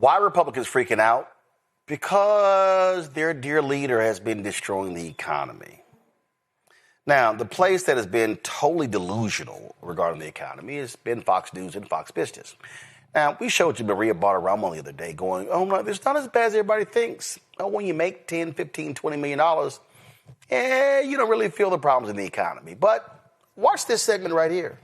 Why are Republicans freaking out? Because their dear leader has been destroying the economy. Now, the place that has been totally delusional regarding the economy has been Fox News and Fox Business. Now, we showed you Maria Bartiromo the other day going, oh, no, it's not as bad as everybody thinks. Oh, when you make $10, $15, $20 million, you don't really feel the problems in the economy. But watch this segment right here.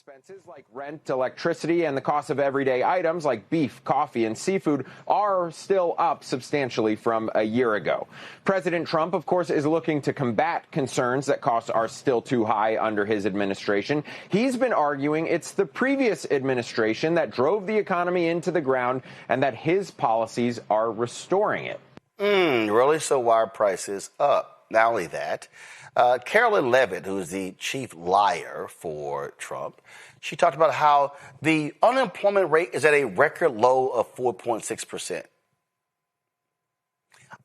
Expenses like rent, electricity, and the cost of everyday items like beef, coffee, and seafood are still up substantially from a year ago. President Trump, of course, is looking to combat concerns that costs are still too high under his administration. He's been arguing it's the previous administration that drove the economy into the ground and that his policies are restoring it. Really? So why are prices up? Not only that, Carolyn Levitt, who is the chief liar for Trump, she talked about how the unemployment rate is at a record low of 4.6%.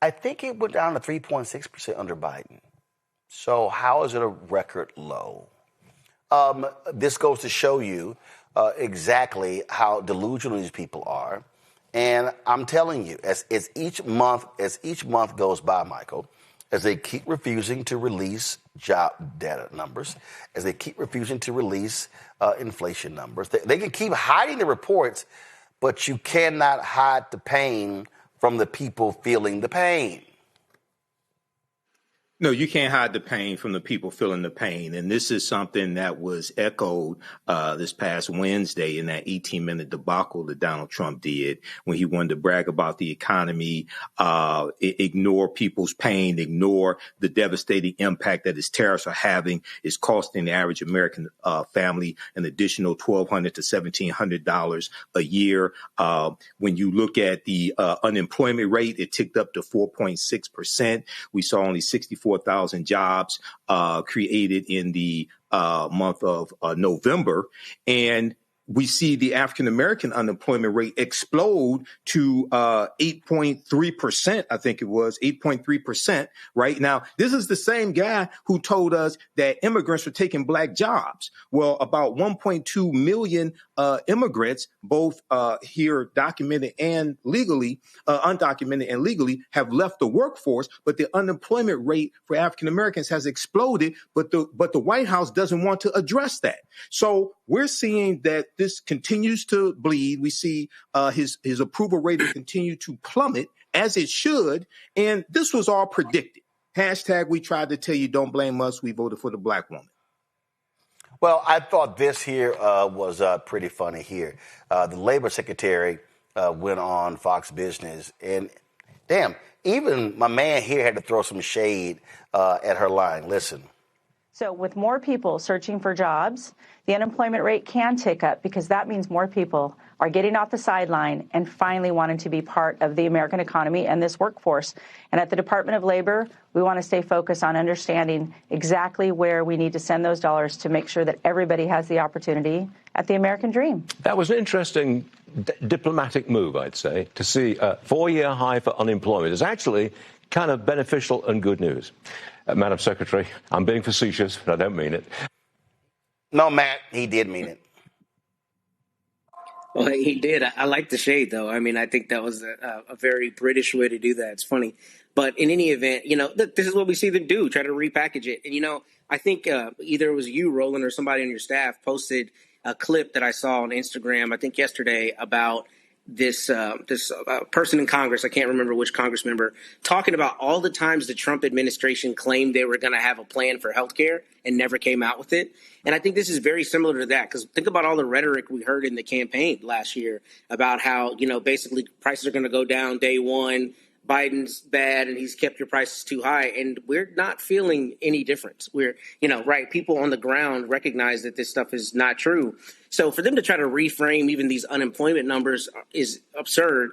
I think it went down to 3.6% under Biden. So how is it a record low? This goes to show you exactly how delusional these people are. And I'm telling you, as each month goes by, Michael, as they keep refusing to release job data numbers, as they keep refusing to release inflation numbers. They can keep hiding the reports, but you cannot hide the pain from the people feeling the pain. No, you can't hide the pain from the people feeling the pain. And this is something that was echoed this past Wednesday in that 18-minute debacle that Donald Trump did when he wanted to brag about the economy, ignore people's pain, ignore the devastating impact that his tariffs are having. It's costing the average American family an additional $1,200 to $1,700 a year. When you look at the unemployment rate, it ticked up to 4.6%. We saw only 64,000 jobs created in the month of November. And we see the African-American unemployment rate explode to 8.3%, I think it was, 8.3%. Right now, this is the same guy who told us that immigrants were taking black jobs. Well, about 1.2 million immigrants, both here documented and legally, undocumented and legally, have left the workforce, but the unemployment rate for African-Americans has exploded, but the White House doesn't want to address that. So we're seeing that this continues to bleed. We see his approval rating continue to plummet, as it should. And this was all predicted. Hashtag, we tried to tell you, don't blame us. We voted for the black woman. Well, I thought this here was pretty funny here. The labor secretary went on Fox Business, and damn, even my man here had to throw some shade at her line. Listen. So with more people searching for jobs, the unemployment rate can tick up because that means more people are getting off the sideline and finally wanting to be part of the American economy and this workforce. And at the Department of Labor, we want to stay focused on understanding exactly where we need to send those dollars to make sure that everybody has the opportunity at the American dream. That was an interesting diplomatic move, I'd say, to see a 4-year high for unemployment is actually kind of beneficial and good news. Madam Secretary, I'm being facetious, but I don't mean it. No, Matt, he did mean it. Well, he did. I like the shade, though. I mean, I think that was a very British way to do that. It's funny. But in any event, look, this is what we see them do, try to repackage it. And, I think either it was you, Roland, or somebody on your staff posted a clip that I saw on Instagram, I think yesterday, about this person in Congress, I can't remember which Congress member, talking about all the times the Trump administration claimed they were going to have a plan for health care and never came out with it. And I think this is very similar to that, because think about all the rhetoric we heard in the campaign last year about how, basically prices are going to go down day one. Biden's bad and he's kept your prices too high. And we're not feeling any difference. We're, right. People on the ground recognize that this stuff is not true. So for them to try to reframe even these unemployment numbers is absurd.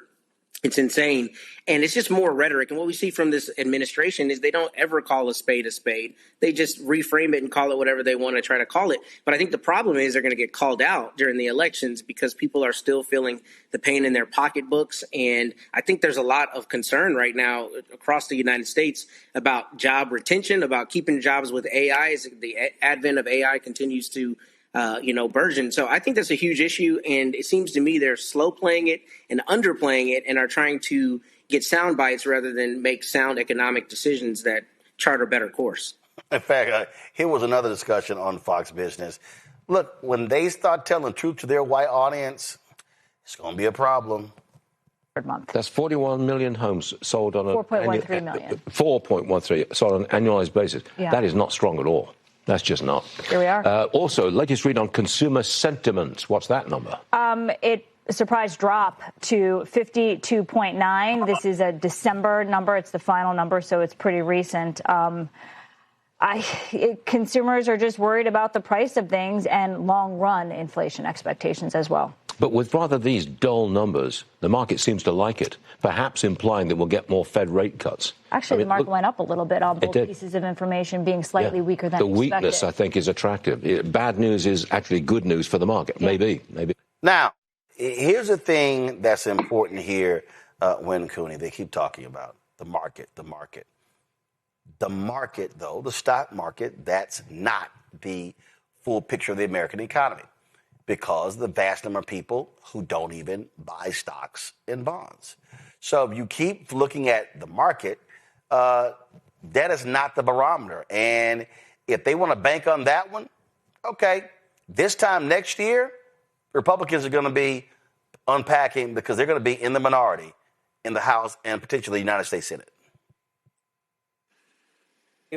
It's insane. And it's just more rhetoric. And what we see from this administration is they don't ever call a spade a spade. They just reframe it and call it whatever they want to try to call it. But I think the problem is they're going to get called out during the elections because people are still feeling the pain in their pocketbooks. And I think there's a lot of concern right now across the United States about job retention, about keeping jobs with AI as the advent of AI continues to version. So I think that's a huge issue. And it seems to me they're slow playing it and underplaying it and are trying to get sound bites rather than make sound economic decisions that chart a better course. In fact, here was another discussion on Fox Business. Look, when they start telling truth to their white audience, it's going to be a problem. Month. That's 41 million homes sold on 4.13 million. 4.13 sold on an annualized basis. Yeah. That is not strong at all. That's just not. Here we are. Also, latest read on consumer sentiment. What's that number? A surprise drop to 52.9. This is a December number. It's the final number, so it's pretty recent. Consumers are just worried about the price of things and long-run inflation expectations as well. But with rather these dull numbers, the market seems to like it, perhaps implying that we'll get more Fed rate cuts. Actually, the market went up a little bit on both pieces of information being slightly weaker than the expected. Weakness, I think, is attractive. Bad news is actually good news for the market. Yeah. Maybe. Now, here's the thing that's important here, Win Cooney. They keep talking about the market. The market, though, the stock market, that's not the full picture of the American economy, because the vast number of people who don't even buy stocks and bonds. So if you keep looking at the market, that is not the barometer. And if they want to bank on that one, okay, this time next year, Republicans are going to be unpacking because they're going to be in the minority in the House and potentially the United States Senate.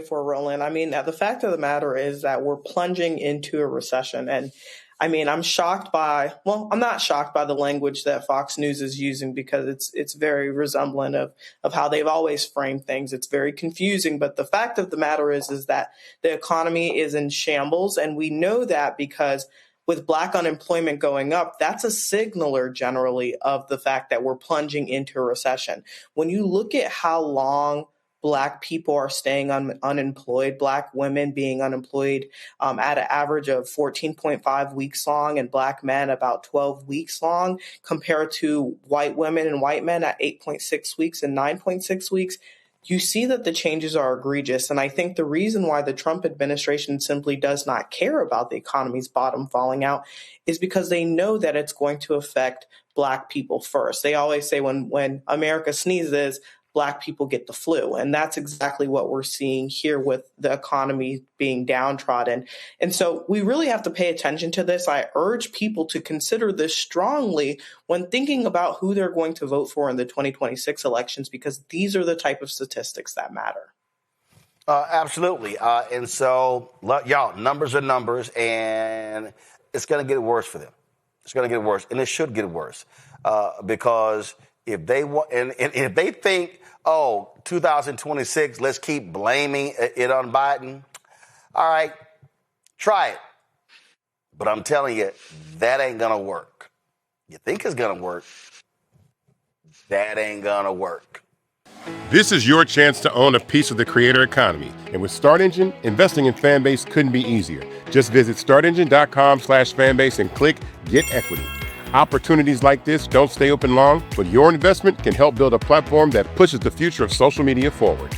For Roland, I mean, the fact of the matter is that we're plunging into a recession. And I mean, I'm not shocked by the language that Fox News is using, because it's very resemblant of how they've always framed things. It's very confusing. But the fact of the matter is that the economy is in shambles. And we know that because with Black unemployment going up, that's a signaler generally of the fact that we're plunging into a recession. When you look at how long Black people are staying unemployed, Black women being unemployed at an average of 14.5 weeks long, and Black men about 12 weeks long, compared to white women and white men at 8.6 weeks and 9.6 weeks, you see that the changes are egregious. And I think the reason why the Trump administration simply does not care about the economy's bottom falling out is because they know that it's going to affect Black people first. They always say when America sneezes, Black people get the flu. And that's exactly what we're seeing here with the economy being downtrodden. And so we really have to pay attention to this. I urge people to consider this strongly when thinking about who they're going to vote for in the 2026 elections, because these are the type of statistics that matter. Absolutely. And so, y'all, numbers are numbers, and it's going to get worse for them. It's going to get worse, and it should get worse because if they want, and if they think, 2026, let's keep blaming it on Biden. All right, try it. But I'm telling you, that ain't going to work. You think it's going to work. That ain't going to work. This is your chance to own a piece of the creator economy. And with Start Engine, investing in Fanbase couldn't be easier. Just visit startengine.com/fanbase and click Get Equity. Opportunities like this don't stay open long, but your investment can help build a platform that pushes the future of social media forward.